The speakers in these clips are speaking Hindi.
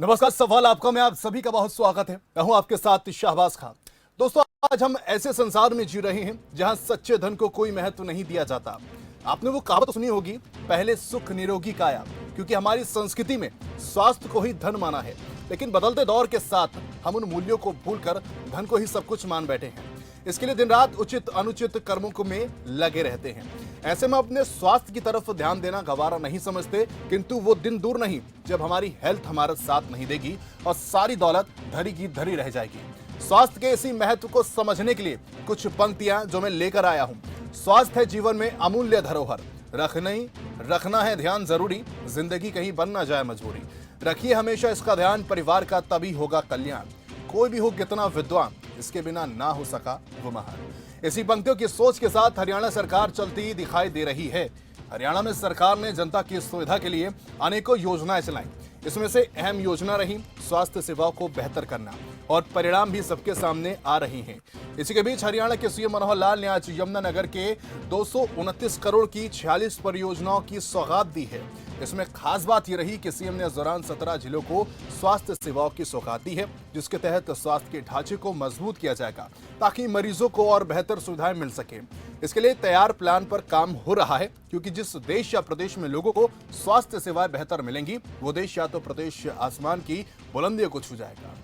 नमस्कार, सवाल आपका में आप सभी का बहुत स्वागत है। मैं हूं आपके साथ शाहबाज खान। दोस्तों, आज हम ऐसे संसार में जी रहे हैं जहां सच्चे धन को कोई महत्व नहीं दिया जाता। आपने वो कहावत सुनी होगी, पहले सुख निरोगी काया, क्योंकि हमारी संस्कृति में स्वास्थ्य को ही धन माना है। लेकिन बदलते दौर के साथ हम उन मूल्यों को भूलकर धन को ही सब कुछ मान बैठे हैं। इसके लिए दिन रात उचित अनुचित कर्मों को में लगे रहते हैं। ऐसे में अपने स्वास्थ्य की तरफ ध्यान देना गवारा नहीं समझते, किंतु वो दिन दूर नहीं जब हमारी हेल्थ हमारा साथ नहीं देगी और सारी दौलत धरी की धरी रह जाएगी। स्वास्थ्य के इसी महत्व को समझने के लिए कुछ पंक्तियां जो मैं लेकर आया हूं। स्वास्थ्य है जीवन में अमूल्य धरोहर, रखना है ध्यान जरूरी, जिंदगी कहीं बन ना जाए मजबूरी। रखिए हमेशा इसका ध्यान, परिवार का तभी होगा कल्याण। कोई भी हो कितना विद्वान, इसके बिना ना हो सका वो महान। इसी पंक्तियों की सोच के साथ हरियाणा सरकार चलती दिखाई दे रही है। हरियाणा में सरकार ने जनता की सुविधा के लिए अनेकों योजनाएं चलाई। इसमें से अहम योजना रही स्वास्थ्य सेवाओं को बेहतर करना, और परिणाम भी सबके सामने आ रहे हैं। इसी के बीच हरियाणा के सीएम मनोहर लाल ने आज यमुनानगर के 229 करोड़ की 46 परियोजनाओं की सौगात दी है। इसमें खास बात यह रही कि सीएम ने इस दौरान 17 जिलों को स्वास्थ्य सेवाओं की सौगात दी है, जिसके तहत स्वास्थ्य के ढांचे को मजबूत किया जाएगा ताकि मरीजों को और बेहतर सुविधाएं मिल सके। इसके लिए तैयार प्लान पर काम हो रहा है, क्योंकि जिस देश या प्रदेश में लोगों को स्वास्थ्य सेवाएं बेहतर मिलेंगी, वो देश या तो प्रदेश आसमान की बुलंदियों को छू जाएगा।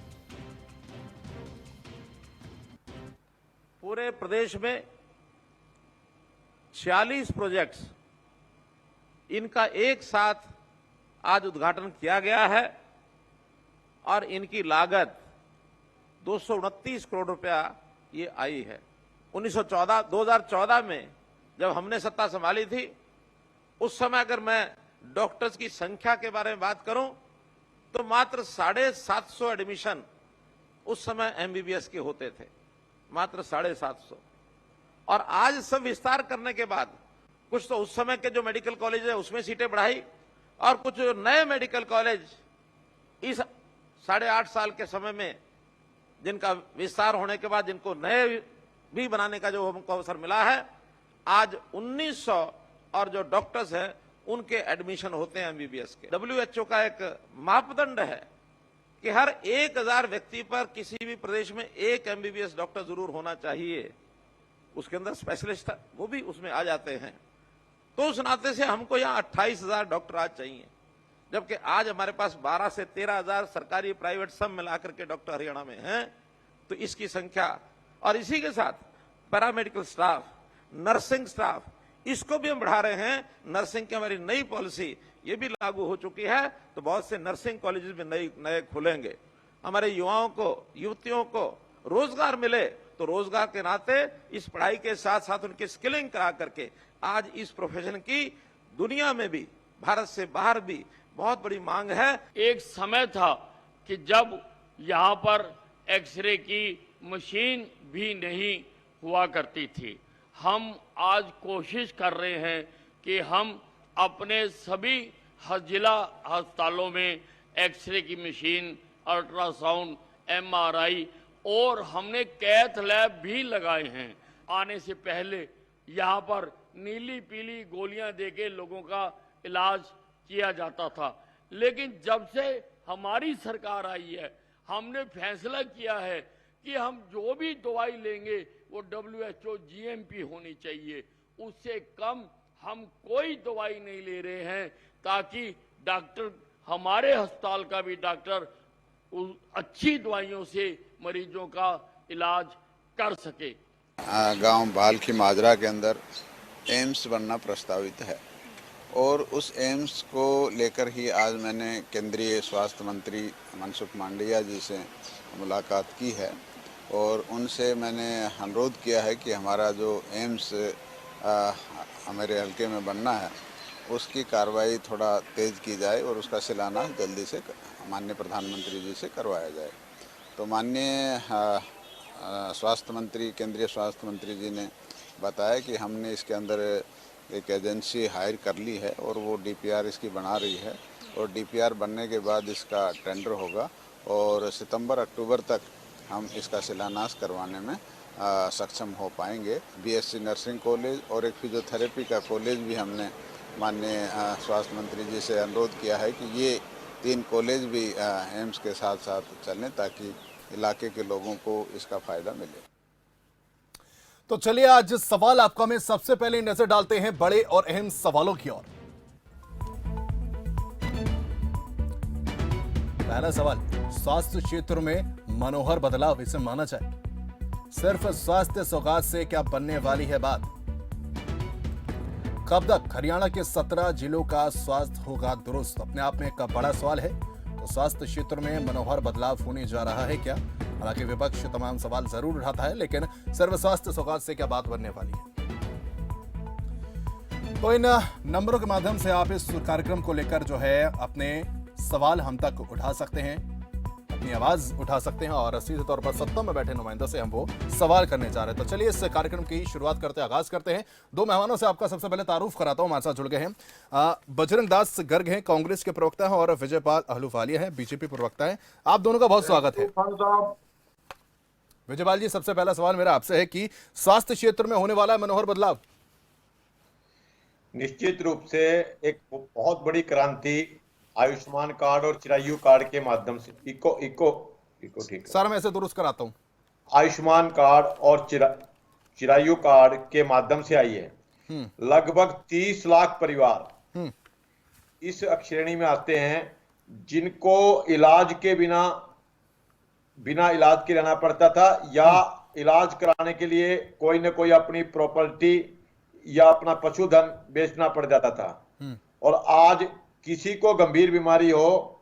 पूरे प्रदेश में 46 प्रोजेक्ट्स, इनका एक साथ आज उद्घाटन किया गया है और इनकी लागत 229 करोड़ रुपया ये आई है। 2014 में जब हमने सत्ता संभाली थी, उस समय अगर मैं डॉक्टर्स की संख्या के बारे में बात करूं तो मात्र 750 एडमिशन उस समय एमबीबीएस के होते थे, मात्र 750। और आज सब विस्तार करने के बाद कुछ तो उस समय के जो मेडिकल कॉलेज है उसमें सीटें बढ़ाई, और कुछ नए मेडिकल कॉलेज इस 8.5 साल के समय में जिनका विस्तार होने के बाद जिनको नए भी बनाने का जो हमको अवसर मिला है, आज 1900 और जो डॉक्टर्स हैं उनके एडमिशन होते हैं एमबीबीएस के। डब्ल्यूएचओ का एक मापदंड है कि हर 1000 व्यक्ति पर किसी भी प्रदेश में एक एमबीबीएस डॉक्टर जरूर होना चाहिए। उसके अंदर स्पेशलिस्ट वो भी उसमें आ जाते हैं। तो उस नाते से हमको यहाँ 28,000 डॉक्टर आज चाहिए, जबकि आज हमारे पास 12 से 13,000 सरकारी प्राइवेट सब मिलाकर के डॉक्टर हरियाणा में हैं। तो इसकी संख्या और इसी के साथ पैरामेडिकल स्टाफ, नर्सिंग स्टाफ, इसको भी हम बढ़ा रहे हैं। नर्सिंग की हमारी नई पॉलिसी ये भी लागू हो चुकी है, तो बहुत से नर्सिंग कॉलेजेस भी नए खुलेंगे। हमारे युवाओं को, युवतियों को रोजगार मिले, तो रोजगार के नाते इस पढ़ाई के साथ साथ उनकी स्किलिंग करा करके आज इस प्रोफेशन की दुनिया में भी, भारत से बाहर भी बहुत बड़ी मांग है। एक समय था कि जब यहाँ पर एक्सरे की मशीन भी नहीं हुआ करती थी। हम आज कोशिश कर रहे हैं कि हम अपने सभी जिला अस्पतालों में एक्सरे की मशीन, अल्ट्रासाउंड, एमआरआई और हमने कैथ लैब भी लगाए हैं। आने से पहले यहाँ पर नीली पीली गोलियां देके लोगों का इलाज किया जाता था, लेकिन जब से हमारी सरकार आई है, हमने फैसला किया है कि हम जो भी दवाई लेंगे वो WHO GMP होनी चाहिए। उससे कम हम कोई दवाई नहीं ले रहे हैं, ताकि डॉक्टर, हमारे अस्पताल का भी डॉक्टर अच्छी दवाइयों से मरीजों का इलाज कर सके। गांव बाल की माजरा के अंदर एम्स बनना प्रस्तावित है, और उस एम्स को लेकर ही आज मैंने केंद्रीय स्वास्थ्य मंत्री मनसुख मांडविया जी से मुलाकात की है, और उनसे मैंने अनुरोध किया है कि हमारा जो एम्स हमारे हल्के में बनना है उसकी कार्रवाई थोड़ा तेज़ की जाए और उसका शिलान्यास जल्दी से माननीय प्रधानमंत्री जी से करवाया जाए। तो माननीय स्वास्थ्य मंत्री, केंद्रीय स्वास्थ्य मंत्री जी ने बताया कि हमने इसके अंदर एक एजेंसी हायर कर ली है और वो डीपीआर इसकी बना रही है, और डीपीआर बनने के बाद इसका टेंडर होगा और सितंबर-अक्टूबर तक हम इसका शिलान्यास करवाने में सक्षम हो पाएंगे। बीएससी नर्सिंग कॉलेज और एक फिजियोथेरेपी का कॉलेज भी हमने माननीय स्वास्थ्य मंत्री जी से अनुरोध किया है कि ये 3 कॉलेज भी एम्स के साथ साथ चलें ताकि इलाके के लोगों को इसका फ़ायदा मिले। तो चलिए आज सवाल आपका में सबसे पहले नजर डालते हैं बड़े और अहम सवालों की ओर। पहला सवाल, स्वास्थ्य क्षेत्र में मनोहर बदलाव इसे माना जाए? सिर्फ स्वास्थ्य सौगात से क्या बनने वाली है बात? कब तक हरियाणा के 17 जिलों का स्वास्थ्य होगा दुरुस्त? अपने आप में एक बड़ा सवाल है। तो स्वास्थ्य क्षेत्र में मनोहर बदलाव होने जा रहा है क्या? हालांकि विपक्ष तमाम सवाल जरूर उठाता है, लेकिन सिर्फ स्वास्थ्य सौगात से क्या बात बनने वाली है? तो इन नंबरों के माध्यम से आप इस कार्यक्रम को लेकर जो है अपने सवाल हम तक उठा सकते हैं, अपनी आवाज उठा सकते हैं और सीधे तौर पर सत्ता में बैठे नुमाइंदों से हम वो सवाल करने जा रहे हैं। तो चलिए इस कार्यक्रम की शुरुआत करते आगाज करते हैं। 2 मेहमानों से आपका सबसे पहले तारुफ कराता हूं। हमारे साथ जुड़ गए हैं बजरंग दास गर्ग हैं, कांग्रेस के प्रवक्ता हैं, और विजयपाल अहलूवालिया हैं, बीजेपी प्रवक्ता हैं। आप दोनों का बहुत स्वागत है। विजयपाल जी, सबसे पहला सवाल मेरा आपसे है कि स्वास्थ्य क्षेत्र में होने वाला है मनोहर बदलाव? निश्चित रूप से एक बहुत बड़ी क्रांति आयुष्मान कार्ड और चिरायु कार्ड के माध्यम से ठीक है सर, मैं इसे दुरुस्त कराता हूं। आयुष्मान कार्ड और चिरायु कार्ड के माध्यम से आई है। लगभग 30 लाख परिवार इस श्रेणी में आते हैं जिनको इलाज के बिना इलाज के रहना पड़ता था, या इलाज कराने के लिए कोई न कोई अपनी प्रॉपर्टी या अपना पशुधन बेचना पड़ जाता था। और आज किसी को गंभीर बीमारी हो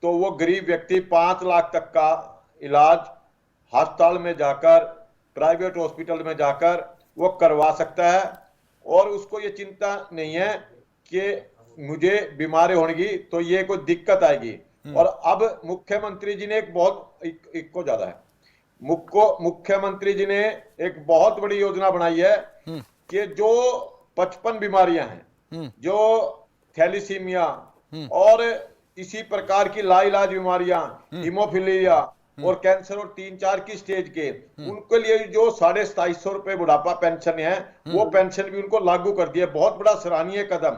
तो वो गरीब व्यक्ति 5 लाख तक का इलाज अस्पताल में जाकर, प्राइवेट हॉस्पिटल में जाकर वो करवा सकता है, और उसको ये चिंता नहीं है कि मुझे बीमारी होगी तो ये कोई दिक्कत आएगी। और अब मुख्यमंत्री जी ने मुख्यमंत्री जी ने एक बहुत बड़ी योजना बनाई है कि जो 55 बीमारियां हैं, जो थैलीसीमिया और इसी प्रकार की लाइलाज बीमारियां, हीमोफीलिया और कैंसर और 3-4 की स्टेज के, उनके लिए जो 2750 रुपए बुढ़ापा पेंशन है, वो पेंशन भी उनको लागू कर दिया। बहुत बड़ा सराहनीय कदम।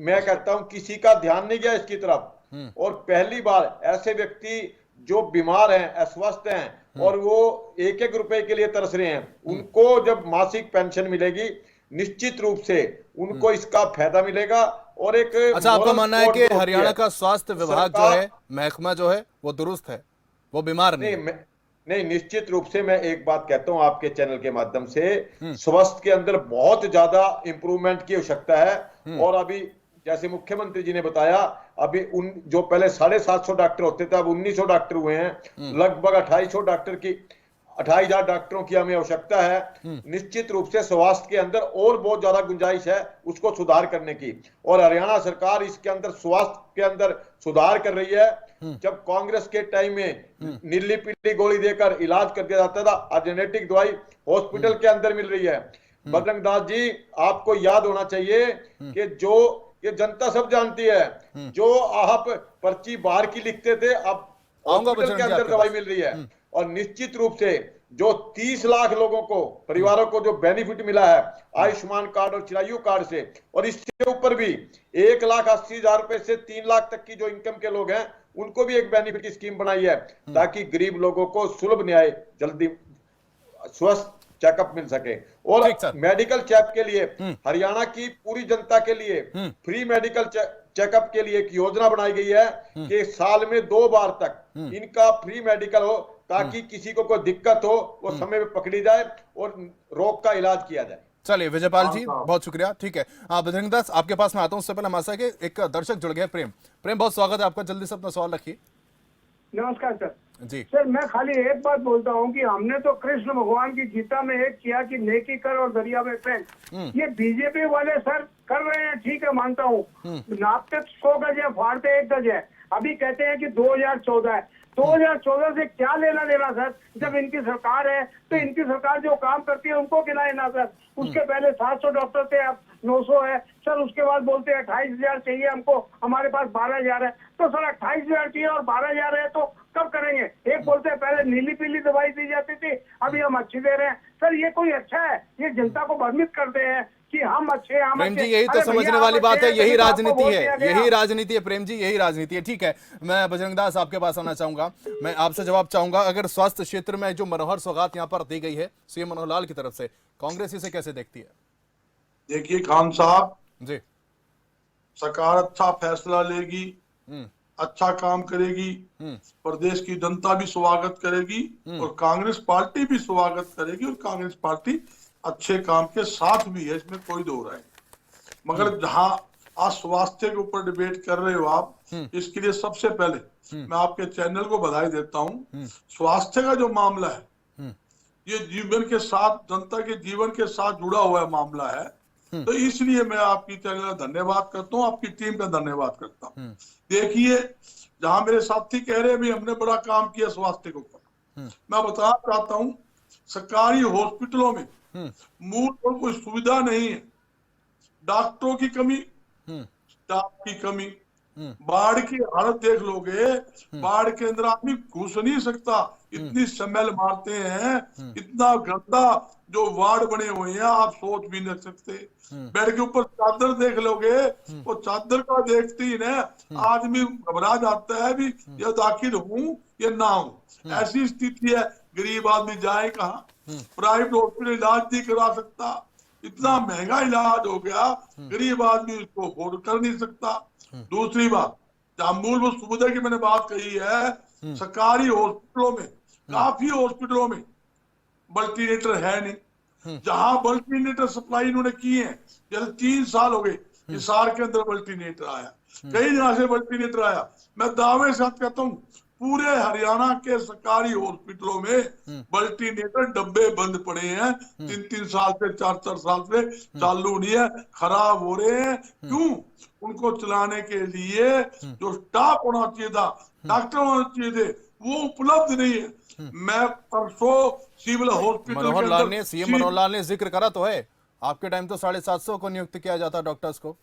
मैं कहता हूं किसी का ध्यान नहीं गया इसकी तरफ, और पहली बार ऐसे व्यक्ति जो बीमार हैं, अस्वस्थ हैं और वो 1-1 रुपए के लिए तरस रहे हैं, उनको जब मासिक पेंशन मिलेगी निश्चित रूप से उनको इसका फायदा मिलेगा। और एक अच्छा, आपका मानना है कि हरियाणा का स्वास्थ्य विभाग जो है, महकमा जो है, वो दुरुस्त है, वो बीमार नहीं, निश्चित रूप से मैं एक बात कहता हूं आपके चैनल के माध्यम से, स्वास्थ्य के अंदर बहुत ज्यादा इंप्रूवमेंट की आवश्यकता है। और अभी जैसे मुख्यमंत्री जी ने बताया, अभी जो पहले 750 डॉक्टर होते थे, अब 1900 डॉक्टर हुए हैं। लगभग 28,000 डॉक्टरों की हमें आवश्यकता है। निश्चित रूप से स्वास्थ्य के अंदर और बहुत ज्यादा गुंजाइश है उसको सुधार करने की, और हरियाणा सरकार इसके अंदर स्वास्थ्य के अंदर सुधार कर रही है। जब कांग्रेस के टाइम में नीली पीली गोली देकर इलाज कर दिया जाता था, जेनेटिक दवाई हॉस्पिटल के अंदर मिल रही है। बजरंग दास जी, आपको याद होना चाहिए कि जो ये जनता सब जानती है, जो आप पर्ची बाहर की लिखते थे, अब हॉस्पिटल के अंदर दवाई मिल रही है। और निश्चित रूप से जो 30 लाख लोगों को, परिवारों को जो बेनिफिट मिला है आयुष्मान कार्ड और चिरायु कार्ड से, और इससे ऊपर भी 1,80,000 रुपए से 3 लाख तक की जो इनकम के लोग हैं, उनको भी एक बेनिफिट की स्कीम बनाई है, ताकि गरीब लोगों को सुलभ न्याय, जल्दी स्वस्थ चेकअप मिल सके। और मेडिकल चेकअप के लिए हरियाणा की पूरी जनता के लिए फ्री मेडिकल चेकअप के लिए एक योजना बनाई गई है कि साल में 2 बार तक इनका फ्री मेडिकल हो, ताकि किसी को कोई दिक्कत हो वो समय में पकड़ी जाए और रोग का इलाज किया जाए। चलिए विजयपाल जी, बहुत शुक्रिया। ठीक है, बजरंग दास, आपके पास मैं आता हूं। उससे पहले हमारे साथ एक दर्शक जुड़ गए, प्रेम। बहुत स्वागत है आपका, जल्दी से अपना सवाल रखिए। नमस्कार सर जी। सर, मैं खाली एक बात बोलता हूँ कि हमने तो कृष्ण भगवान की गीता में एक किया कि नेकी कर और दरिया में फेंक। ये बीजेपी वाले सर कर रहे हैं, ठीक है, मानता हूँ। नापते 100 गज है, फाड़ते 1 गज है। अभी कहते हैं कि 2014 है। 2014 से क्या लेना देना सर? जब इनकी सरकार है तो इनकी सरकार जो काम करती है उनको खिलाए ना सर। उसके पहले 700 डॉक्टर थे, अब 900 है सर। उसके बाद बोलते हैं 28,000 चाहिए हमको, हमारे पास 12,000 है। तो सर 28,000 चाहिए और 12,000 है तो कब करेंगे? एक बोलते हैं पहले नीली पीली दवाई दी जाती थी, अभी हम अच्छी दे रहे हैं। सर ये कोई अच्छा है? ये जनता को भ्रमित करते हैं कि कि हम अच्छे हम प्रेम जी, अच्छे। यही तो अरे समझने भैया, वाली आप बात है, अच्छे यही हैं, तभी तो आपको राजनीति वोट है, दिया गया। यही राजनीति है प्रेम जी, यही राजनीति है। ठीक है, मैं बजरंग दास आपके पास आना चाहूंगा। मैं आपसे जवाब चाहूंगा, अगर स्वास्थ्य क्षेत्र में जो मनोहर सौगात यहाँ पर दी गई है सीएम मनोहर लाल की तरफ से, कांग्रेस इसे कैसे देखती है? देखिए खान साहब, जी। सरकार अच्छा फैसला लेगी, अच्छा काम करेगी, प्रदेश की जनता भी स्वागत करेगी और कांग्रेस पार्टी भी स्वागत करेगी, और कांग्रेस पार्टी अच्छे काम के साथ भी है, इसमें कोई दो राय नहीं। मगर जहां आज स्वास्थ्य के ऊपर डिबेट कर रहे हो आप, इसके लिए सबसे पहले मैं आपके चैनल को बधाई देता हूं। स्वास्थ्य का जो मामला है, ये जीवन के साथ, जनता के जीवन के साथ जुड़ा हुआ मामला है, तो इसलिए मैं आपकी चैनल का धन्यवाद करता हूँ, आपकी टीम का धन्यवाद करता हूँ। देखिए, जहां मेरे साथी कह रहे हैं भी हमने बड़ा काम किया स्वास्थ्य के ऊपर, मैं बताना चाहता हूँ, सरकारी हॉस्पिटलों में मूलभूत कोई सुविधा नहीं है, डॉक्टरों की कमी, स्टाफ की कमी, बाढ़ की हालत देख लोगे, बाढ़ के अंदर आदमी घुस नहीं सकता, इतनी स्मेल मारते हैं, इतना गंदा जो वार्ड बने हुए हैं, आप सोच भी नहीं सकते। बेड के ऊपर चादर देख लोगे, वो चादर का देखते ही ना आदमी घबरा जाता है भी, या दाखिल हूं या ना हूं, ऐसी स्थिति है। गरीब आदमी जाए कहाँ, प्राइवेट हॉस्पिटल इलाज नहीं करा सकता, इतना महंगा इलाज हो गया, गरीब आदमी उसको अफोर्ड कर नहीं सकता। दूसरी बात, जहां मूलभूत सुविधा की मैंने बात कही है, सरकारी हॉस्पिटलों में, काफी हॉस्पिटलों में मल्टीनेटर है नहीं। जहां मल्टीनेटर सप्लाई इन्होंने की है, जैसे 3 साल हो गए हिसार के अंदर मल्टीनेटर आया, कई जगह से मल्टीनेटर आया, मैं दावे से कहता हूँ पूरे हरियाणा के सरकारी हॉस्पिटलों में मल्टीनेटर डब्बे बंद पड़े हैं, 3-3 साल से 4-4 साल से चालू नहीं है, खराब हो रहे हैं। क्यों? उनको चलाने के लिए जो स्टाफ होना चाहिए था, डॉक्टर होना चाहिए थे, वो उपलब्ध नहीं है। मैं परसों सिविल हॉस्पिटल मनोहर के लाल अंदर ने, सीएम मनोहर लाल ने जिक्र करा तो है, आपके टाइम तो 750 को नियुक्त किया जाता डॉक्टर्स को।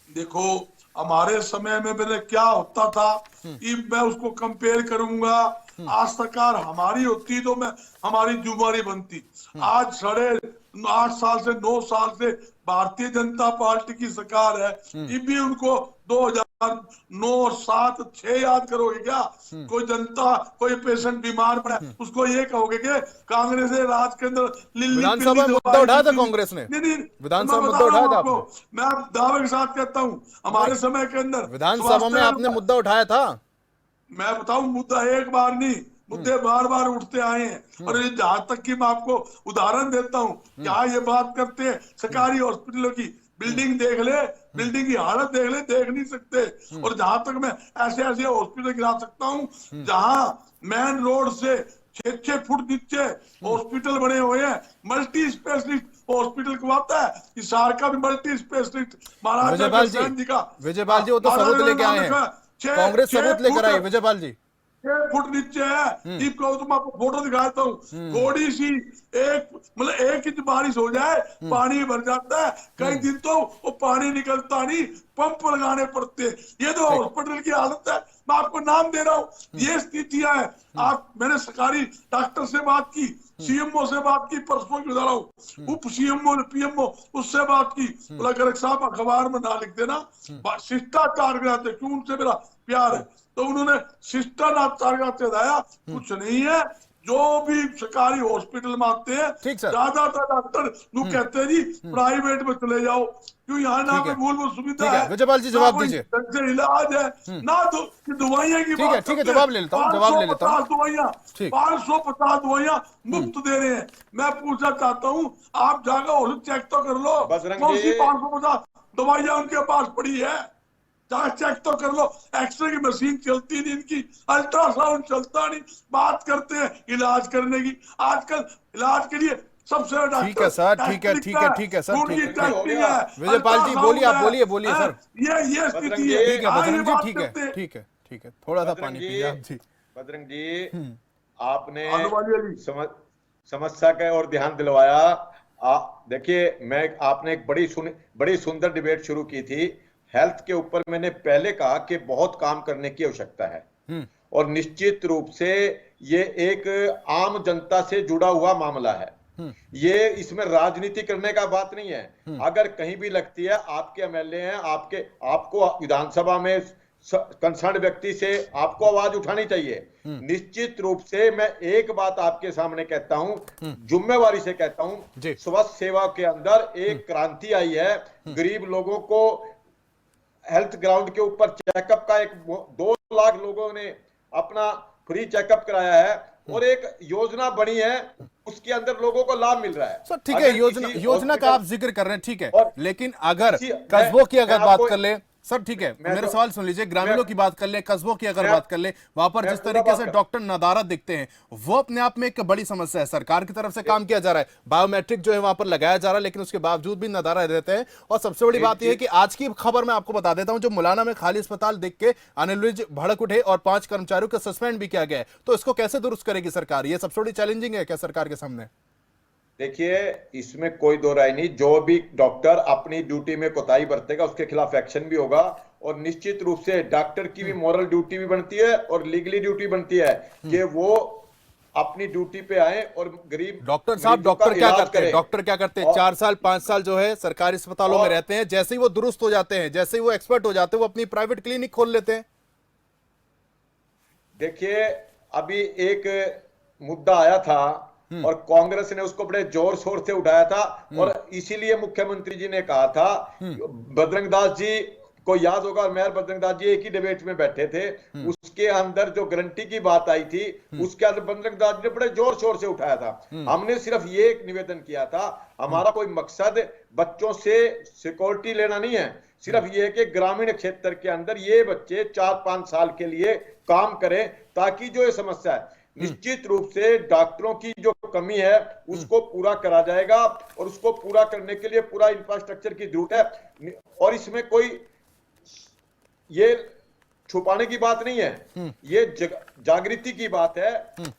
देखो, हमारे समय में पहले क्या होता था, मैं उसको कंपेयर करूंगा, आज सरकार हमारी होती तो मैं हमारी जुम्मेवारी बनती। आज 8.5 साल से 9 साल से भारतीय जनता पार्टी की सरकार है, ये भी उनको 2009 और 7, 6 याद करोगे क्या? कोई जनता, कोई पेशेंट बीमार पड़ा, उसको ये कहोगे कि कांग्रेस ने राज के अंदर विधानसभा में मुद्दा उठाया था कांग्रेस ने, नहीं, विधानसभा में मुद्दा उठाया था आपने, मैं आप दावे के साथ कहता हूँ, हमारे समय के अंदर विधानसभा में आपने मुद्दा उठाया था। मैं बताऊं, मुद्दा एक बार नहीं, मुद्दे बार बार उठते आए हैं। और ये जहां तक कि मैं आपको उदाहरण देता हूं, क्या ये बात करते हैं सरकारी हॉस्पिटलों की, बिल्डिंग देख ले, बिल्डिंग की हालत देख ले, देख नहीं सकते। और जहां तक मैं ऐसे ऐसे हॉस्पिटल गिरा सकता हूं जहां मेन रोड से 6-6 फुट नीचे हॉस्पिटल बने हुए हैं, मल्टी स्पेशलिस्ट हॉस्पिटल को आता है, हिसार का भी मल्टी स्पेशलिस्ट, महाराजा विजयपाल जी वो तो सबूत लेके आए हैं, कांग्रेस सबूत लेकर आई। विजयपाल जी 6 फुट नीचे है, दीप को तुम आपको फोटो दिखाता हूँ, थोड़ी सी मतलब 1 इंच बारिश हो जाए पानी भर जाता है, कई दिन तो वो पानी निकलता नहीं, पंप लगाने पड़ते हैं। ये तो हॉस्पिटल की हालत है, मैं आपको नाम दे रहा हूँ, ये स्थितियां हैं। मैंने सरकारी डॉक्टर से बात की, सीएमओ से बात की, परसों की बता रहा हूँ, उप सीएमओ पीएमओ उससे बात की, बोला गर्ग साहब अखबार में ना लिख देना, शिष्टाचार गिराते, क्यों? उनसे मेरा प्यार है, तो उन्होंने शिष्टाचार से बताया कुछ नहीं है। जो भी सरकारी हॉस्पिटल में आते हैं, ज्यादातर डॉक्टर लोग कहते हैं जी प्राइवेट में चले जाओ, क्यों? यहाँ ना कोई मूलभूत सुविधा है, विजयपाल जी जवाब दीजिए, इलाज है ना, तो दवाइयाँ की बात, ठीक है, जवाब ले लेता हूँ, 550 दवाइयाँ मुफ्त दे रहे हैं। मैं पूछना चाहता हूँ, आप जाकर चेक तो कर लो, कौन सी 550 दवाइयाँ उनके पास पड़ी है, जाकर चेक तो कर लो। एक्सरे की मशीन चलती नहीं इनकी, अल्ट्रासाउंड चलता नहीं, बात करते हैं इलाज करने की। आजकल इलाज के लिए सबसे ठीक है सर, ठीक है सर, ठीक है। विजयपाल जी बोलिए, आप बोलिए सर। ये स्थिति है, ठीक है बजरंग जी, ठीक है, थोड़ा सा पानी पीजिए आप जी। बजरंग जी, आपने समस्या का और ध्यान दिलवाया। देखिए, आपने एक बड़ी सुंदर डिबेट शुरू की थी हेल्थ के ऊपर। मैंने पहले कहा कि बहुत काम करने की आवश्यकता है, और निश्चित रूप से ये एक आम जनता से जुड़ा हुआ मामला है। ये इसमें राजनीति करने का बात नहीं है। अगर कहीं भी लगती है, आपके एमएलए हैं, आपको विधानसभा में कंसर्न व्यक्ति से आपको आवाज उठानी चाहिए। निश्चित रूप से मैं एक बात आपके सामने कहता हूं, जिम्मेवारी से कहता हूं, स्वास्थ्य सेवा के अंदर एक क्रांति आई है। गरीब लोगों को हेल्थ ग्राउंड के ऊपर चेकअप का 2 लाख लोगों ने अपना फ्री चेकअप कराया है और एक योजना बनी है, उसके अंदर लोगों को लाभ मिल रहा है। सर ठीक है, योजना का आप जिक्र कर रहे हैं, ठीक है, लेकिन अगर कस्बों की अगर बात कर ले सर, ठीक है, मेरा सवाल सुन लीजिए, ग्रामीणों की बात कर ले, कस्बों की अगर बात कर ले, वहां पर जिस तरीके से डॉक्टर नदारद दिखते हैं, वो अपने आप में एक बड़ी समस्या है। सरकार की तरफ से काम किया जा रहा है, बायोमेट्रिक जो है वहां पर लगाया जा रहा है, लेकिन उसके बावजूद भी नदारद रहते हैं। और सबसे बड़ी बात यह है कि आज की खबर मैं आपको बता देता हूं, जो मुलाना में खाली अस्पताल देख के अनिल विज भड़क उठे और 5 कर्मचारियों को सस्पेंड भी किया गया है। तो इसको कैसे दुरुस्त करेगी सरकार? ये सबसे बड़ी चैलेंजिंग है क्या सरकार के सामने? देखिए, इसमें कोई दो राय नहीं, जो भी डॉक्टर अपनी ड्यूटी में कोताही बरतेगा उसके खिलाफ एक्शन भी होगा। और निश्चित रूप से डॉक्टर की भी मॉरल ड्यूटी भी बनती है और लीगली ड्यूटी बनती है कि वो अपनी ड्यूटी पे आए और गरीब डॉक्टर साहब, डॉक्टर क्या करते हैं? डॉक्टर क्या करते हैं? 4 साल 5 साल जो है सरकारी अस्पतालों में रहते हैं, जैसे ही वो दुरुस्त हो जाते हैं, जैसे ही वो एक्सपर्ट हो जाते हैं, वो अपनी प्राइवेट क्लिनिक खोल लेते हैं। देखिए, अभी एक मुद्दा आया था और कांग्रेस ने उसको बड़े जोर शोर से उठाया था और इसीलिए मुख्यमंत्री जी ने कहा था, बजरंग दास जी को याद होगा, और मेयर बजरंग दास जी एक ही डिबेट में बैठे थे, उसके अंदर जो गारंटी की बात आई थी उसके अंदर बजरंग दास जी ने बड़े जोर शोर से उठाया था। हमने सिर्फ ये एक निवेदन किया था, हमारा कोई मकसद बच्चों से सिक्योरिटी लेना नहीं है, सिर्फ ये है कि ग्रामीण क्षेत्र के अंदर ये बच्चे 4-5 साल के लिए काम करें, ताकि जो ये समस्या है, निश्चित रूप से डॉक्टरों की जो कमी है उसको पूरा करा जाएगा और उसको पूरा करने के लिए पूरा इंफ्रास्ट्रक्चर की जरूरत है। और इसमें कोई ये छुपाने की बात नहीं है, ये जागृति की बात है।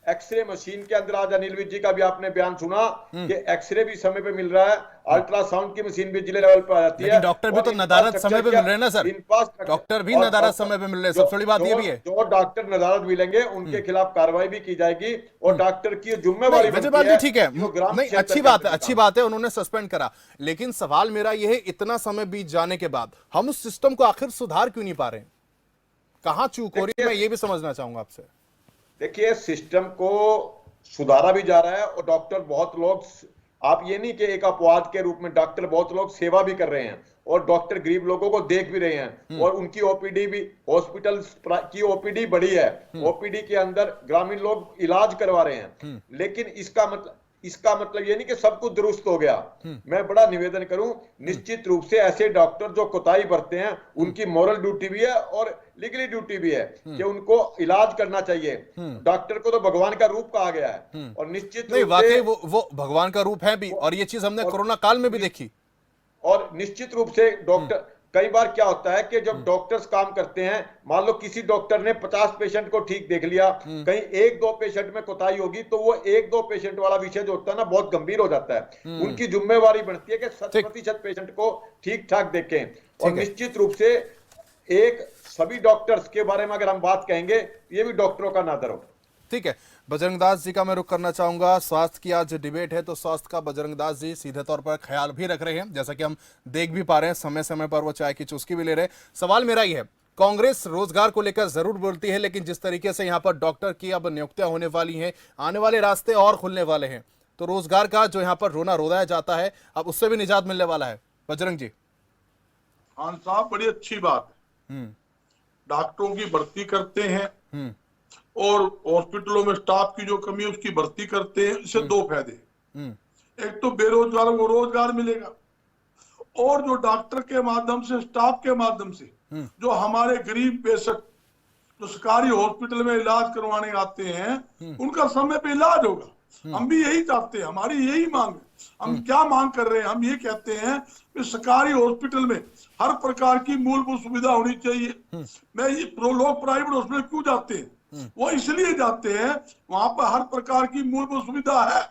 एक्सरे मशीन के अंदर आज अनिल विज जी का भी आपने बयान सुना कि एक्सरे भी समय पे मिल रहा है, अल्ट्रासाउंड की मशीन भी जिले लेवल पर आ जाती है। डॉक्टर भी तो नदारद समय पे मिल रहे हैं ना सर, डॉक्टर भी नदारद समय पे मिल रहे हैं। सबसे बड़ी बात ये भी है, जो डॉक्टर नदारद मिलेंगे उनके खिलाफ कार्रवाई भी की जाएगी और डॉक्टर की जिम्मेवारी बनती है। ठीक है, नहीं, अच्छी बात है, अच्छी बात है, उन्होंने सस्पेंड करा, लेकिन सवाल मेरा यह है, इतना समय बीत जाने के बाद हम उस सिस्टम को आखिर सुधार क्यों नहीं पा रहे हैं? कहां चूक हो रही है, मैं ये भी समझना चाहूंगा आपसे। देखिए, सिस्टम को सुधारा भी जा रहा है और डॉक्टर बहुत लोग, आप ये नहीं कि एक अपवाद के रूप में, डॉक्टर बहुत लोग सेवा भी कर रहे हैं और डॉक्टर गरीब लोगों को देख भी रहे हैं और उनकी ओपीडी भी, हॉस्पिटल की ओपीडी बढ़ी है, ओपीडी के अंदर ग्रामीण लोग इलाज करवा रहे हैं। लेकिन इसका मतलब ये नहीं कि सब कुछ दुरुस्त हो गया। मैं बड़ा निवेदन करूं, निश्चित रूप से ऐसे डॉक्टर जो कोताही बरतते हैं उनकी मॉरल ड्यूटी भी है और लीगली ड्यूटी भी है कि उनको इलाज करना चाहिए। डॉक्टर को तो भगवान का रूप कहा गया है और निश्चित नहीं, वाकई वो भगवान का रूप है भी, और ये चीज हमने कोरोना काल में भी देखी। और निश्चित रूप से डॉक्टर, कई बार क्या होता है कि जब डॉक्टर्स काम करते हैं, मान लो किसी डॉक्टर ने 50 पेशेंट को ठीक देख लिया, कहीं 1-2 पेशेंट में कोताही होगी तो वो 1-2 पेशेंट वाला विषय जो होता है ना, बहुत गंभीर हो जाता है। उनकी जिम्मेवारी बनती है कि 100% पेशेंट को ठीक ठाक देखें। और निश्चित रूप से एक सभी डॉक्टर्स के बारे में अगर हम बात कहेंगे, ये भी डॉक्टरों का नादर हो। ठीक है, बजरंग दास जी का मैं रुख करना चाहूंगा। स्वास्थ्य की आज डिबेट है तो स्वास्थ्य का बजरंग दास जी सीधे तौर पर ख्याल भी रख रहे हैं, जैसा कि हम देख भी पा रहे हैं, समय समय पर वो चाय की चुस्की भी ले रहे हैं। सवाल मेरा ही है, कांग्रेस रोजगार को लेकर जरूर बोलती है, लेकिन जिस तरीके से यहाँ पर डॉक्टर की अब नियुक्तियां होने वाली हैं, आने वाले रास्ते और खुलने वाले हैं, तो रोजगार का जो यहाँ पर रोना रोदाया जाता है, अब उससे भी निजात मिलने वाला है। बजरंग जी। खान साहब, बड़ी अच्छी बात है, डॉक्टरों की भर्ती करते हैं और हॉस्पिटलों में स्टाफ की जो कमी है उसकी भर्ती करते हैं। इससे 2 फायदे, एक तो बेरोजगारों को रोजगार मिलेगा और जो डॉक्टर के माध्यम से, स्टाफ के माध्यम से जो हमारे गरीब पेशेंट जो सरकारी हॉस्पिटल में इलाज करवाने आते हैं, उनका समय पे इलाज होगा। हम भी यही चाहते हैं, हमारी यही मांग है। हम क्या मांग कर रहे हैं? हम ये कहते हैं कि सरकारी हॉस्पिटल में हर प्रकार की मूलभूत सुविधा होनी चाहिए। लोग प्राइवेट हॉस्पिटल क्यों जाते हैं? वो इसलिए जाते हैं, वहां पर हर प्रकार की मूलभूत सुविधा है,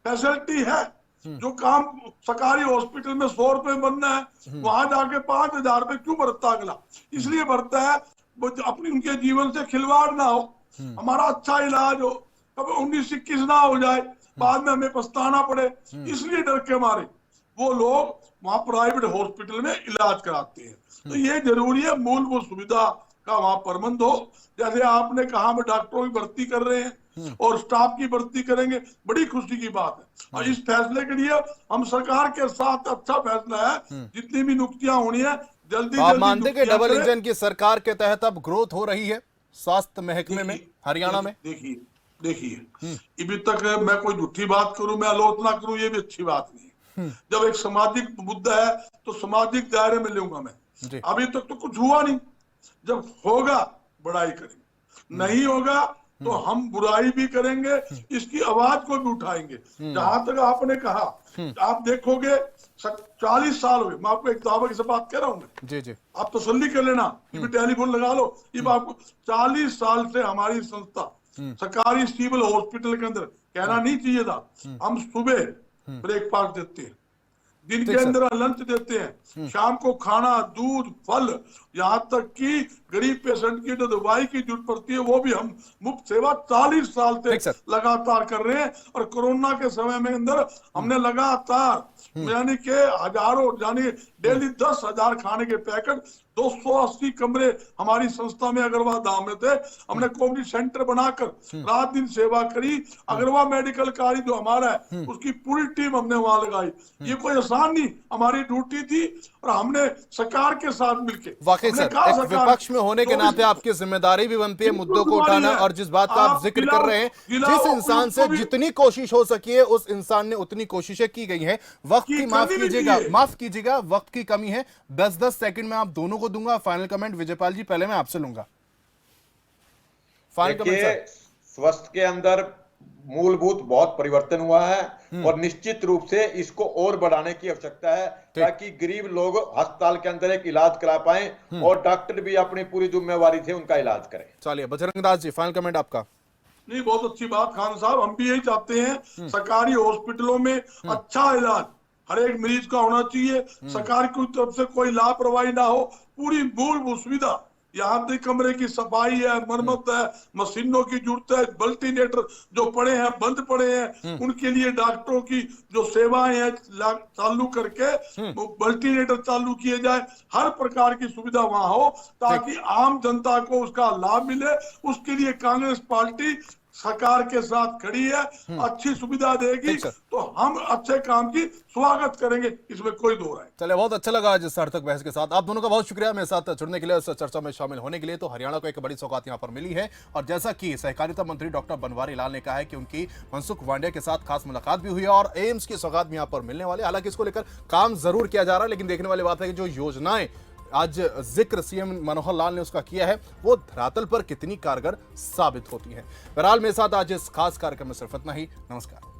फैसिलिटी है। जो काम सरकारी हॉस्पिटल में 100 रुपए बनना है, वहां जाके 5000 रुपए क्यों भरता अगला? इसलिए भरता है अपनी, उनके जीवन से खिलवाड़ ना हो, हमारा अच्छा इलाज हो, कभी 19-21 ना हो जाए। बाद में हमें पछताना पड़े, इसलिए डर के मारे वो लोग वहां प्राइवेट हॉस्पिटल में इलाज कराते हैं। तो ये जरूरी है मूलभूत सुविधा का वहां प्रबंध हो। जैसे आपने कहा हम डॉक्टरों की भर्ती कर रहे हैं और स्टाफ की भर्ती करेंगे, बड़ी खुशी की बात है। और इस फैसले के लिए हम सरकार के साथ, अच्छा फैसला है, जितनी भी नियुक्तियां होनी है जल्दी तो आप जल्दी मानते कि नियुक्तियां डबल करें। इंजन की सरकार के तहत अब ग्रोथ हो रही है स्वास्थ्य महकमे में हरियाणा में? देखिए अभी तक मैं कोई झूठी बात करूं, मैं आलोचना करूं, ये भी अच्छी बात नहीं है। जब एक सामाजिक मुद्दा है तो सामाजिक दायरे में लूंगा मैं। जी। अभी तक तो कुछ हुआ नहीं, जब होगा बड़ाई करेंगे, नहीं होगा तो हम बुराई भी करेंगे, इसकी आवाज को भी उठाएंगे। जहां तक आपने कहा, आप देखोगे 40 साल हुए, मैं आपको एक दावे की बात कह रहा हूँ, जी जी। आप तसल्ली कर लेना, ये भी टेलीफोन लगा लो, ये आपको 40 साल से हमारी संस्था सरकारी सिविल हॉस्पिटल के अंदर, कहना नहीं चाहिए था, हम सुबह ब्रेकफास्ट देते हैं, दिन के अंदर लंच देते हैं, शाम को खाना, दूध, फल, यहाँ तक कि गरीब पेशेंट की जो दवाई की जरूरत पड़ती है वो भी हम मुफ्त सेवा 40 साल से लगातार कर रहे हैं। और कोरोना के समय में अंदर हमने लगातार यानी के हजारों, यानी डेली 10,000 खाने के पैकेट, 280 कमरे हमारी संस्था में अग्रवाल धाम में थे, हमने कम्युनिटी सेंटर बनाकर रात दिन सेवा करी। अग्रवाल मेडिकल कॉलेज जो हमारा है उसकी पूरी टीम हमने वहां लगाई। ये कोई आसान नहीं, हमारी ड्यूटी थी और हमने सरकार के साथ मिलकर, वाकई सर, एक विपक्ष में होने के नाते आपकी जिम्मेदारी भी बनती है मुद्दों को उठाना, और जिस बात का आप जिक्र कर रहे हैं, जिस इंसान से जितनी कोशिश हो सकी है उस इंसान ने उतनी कोशिशें की गई हैं। वक्त की माफ कीजिएगा, वक्त की कमी है, 10-10 सेकंड में आप दोनों को दूंगा। फाइनल कमेंट विजयपाल जी, पहले मैं आपसे लूंगा फाइनल कमेंट सर। स्वास्थ्य के अंदर मूलभूत बहुत परिवर्तन हुआ है और निश्चित रूप से इसको और बढ़ाने की आवश्यकता है, ताकि गरीब लोग अस्पताल के अंदर एक इलाज करा पाए और डॉक्टर भी अपनी पूरी जिम्मेवारी से उनका इलाज करें। चलिए बजरंग दास जी, फाइनल कमेंट आपका। नहीं, बहुत अच्छी बात खान साहब, हम भी यही चाहते हैं सरकारी हॉस्पिटलों में अच्छा इलाज हर एक मरीज का होना चाहिए, सरकार की तरफ से कोई लापरवाही ना हो, पूरी मूलभूत सुविधा, यहाँ तक कमरे की सफाई है, मरम्मत है, मशीनों की जरूरत है, वेंटिलेटर जो पड़े हैं, बंद पड़े हैं, उनके लिए डॉक्टरों की जो सेवाएं हैं चालू करके वेंटिलेटर चालू किए जाए, हर प्रकार की सुविधा वहां हो ताकि आम जनता को उसका लाभ मिले। उसके लिए कांग्रेस पार्टी सरकार के साथ खड़ी है, अच्छी सुविधा देगी तो हम अच्छे काम की स्वागत करेंगे, इसमें कोई दो राय। चलिए, बहुत अच्छा लगा आज सार्थक बहस के साथ। आप दोनों का बहुत शुक्रिया मेरे साथ जुड़ने के लिए, इस चर्चा में शामिल होने के लिए। तो हरियाणा को एक बड़ी सौगात यहां पर मिली है, और जैसा कि सहकारिता मंत्री डॉक्टर बनवारी लाल ने कहा है कि उनकी मनसुख मांडविया के साथ खास मुलाकात भी हुई है और एम्स की सौगात भी यहां पर मिलने वाली है। हालांकि इसको लेकर काम जरूर किया जा रहा है, लेकिन देखने वाली बात है कि जो योजनाएं आज जिक्र सीएम मनोहर लाल ने उसका किया है वो धरातल पर कितनी कारगर साबित होती है। बहरहाल मेरे साथ आज इस खास कार्यक्रम में सिर्फ इतना ही। नमस्कार।